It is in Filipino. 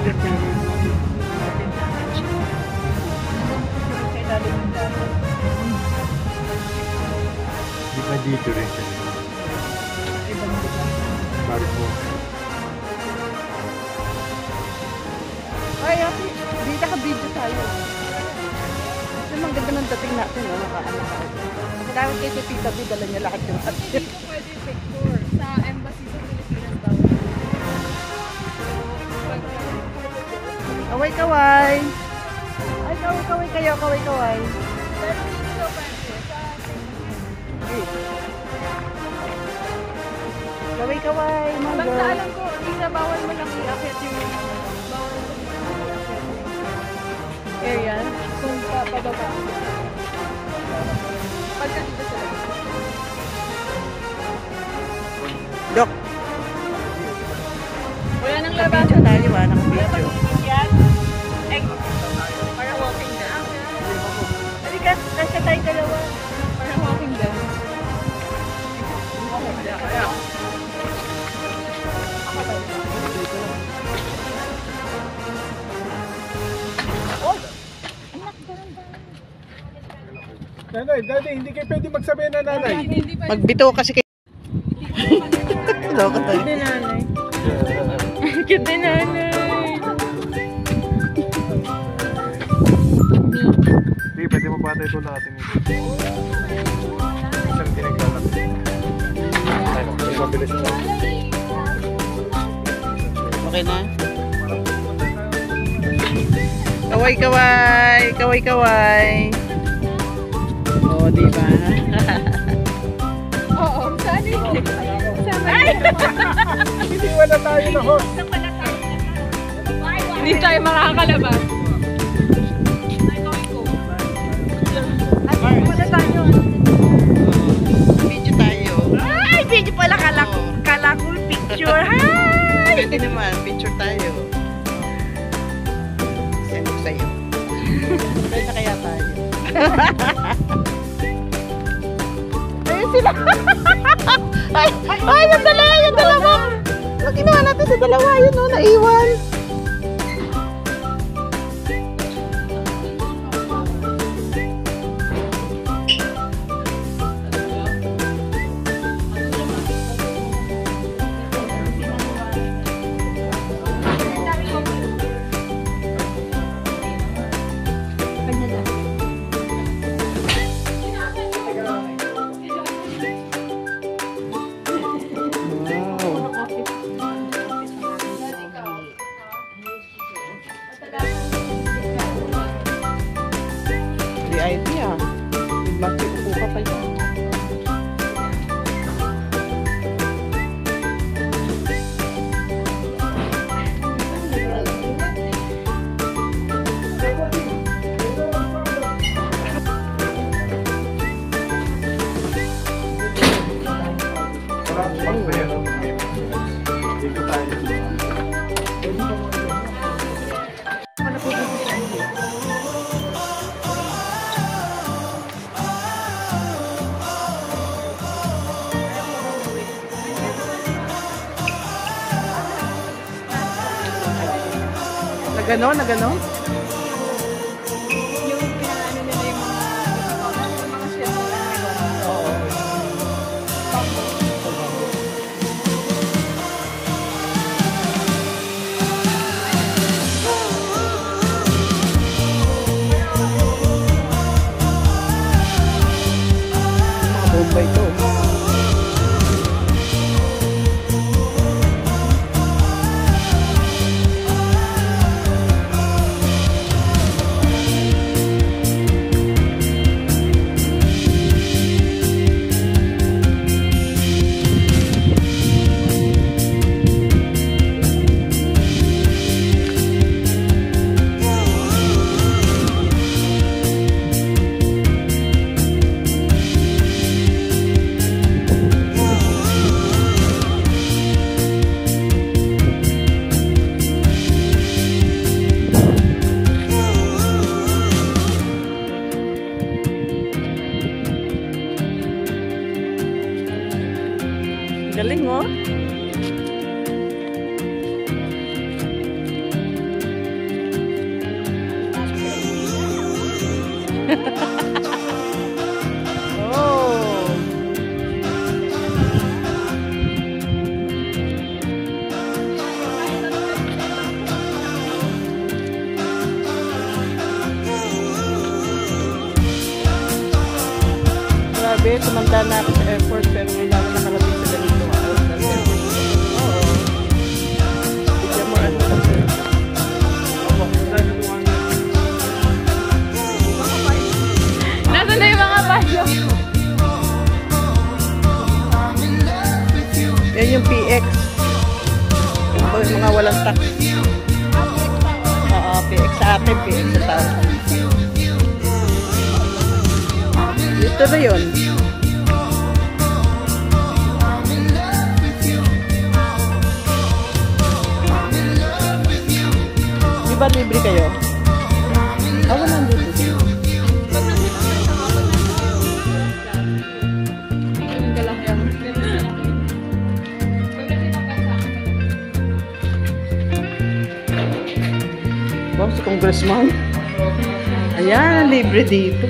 Di ba dito rin siya? Barko. Ay, ate, di naka-video tayo. Kasi ang ganda ng dating natin, no? Nakaanak ako. Kailangan kay Tita B, dala niya lahat yung Kasi dito pwede picture sa embassy sa Pilipinas daw. Kaway-kaway. Ay, kaway-kaway kayo, kaway-kaway. Pero dito pwede sa Kaway-kaway, mga basta girl. alam ko, Lisa, bawal mo lang i-akit yung bawal mo lang i-akit yung aerial kung pababa. Pagka dito sa Dok, wala nang video labasan. tayo naka-video. Yan. Ay, para walking down. Halika, kasi tayo dalawa. Para walking down. Nanay, daddy, hindi kayo pwede magsabi na nanay. Hindi pa. Magbito kasi kayo. Loko tayo. Cute din nanay. Cute din nanay. Hindi, pwede mo pa ito natin ito. Isang tinaglalak. Ay, mabilis na. Okay na? Kaway-kaway, kaway-kaway. Oh, di ba? Oo, saan yun? Hindi wala tayo na host. Hindi tayo makakalabas. Wala tayo. Video tayo. Ay, video pala. Kala ko picture. Hi! Pwede naman, picture tayo. Send ko sa'yo. Pwede na kaya tayo. Ayun sila. Ay, yung dalawa. Ang ginawa natin sa dalawa, yun o, naiwan. VIP ah. Bakit upo ka pa yun? Dito tayo. Na gano'n? Yung pinaano nila yung mga shit nila. Oo. Mga bomba ito. gabi, tumanda na ako sa airport, pero wala na nakarating sa ganito. Oo. Bigyan mo ano kasi. Nasaan na yung mga bayo? Yan yung PX. Yung mga walang tax. Oo, PX sa atin, PX sa tao. Dito na yun. Di ba libre kayo? Ah, wala dito. Pag nandito ka sa mga yung galakyan. Wow, si Congressman. Ayan, libre dito.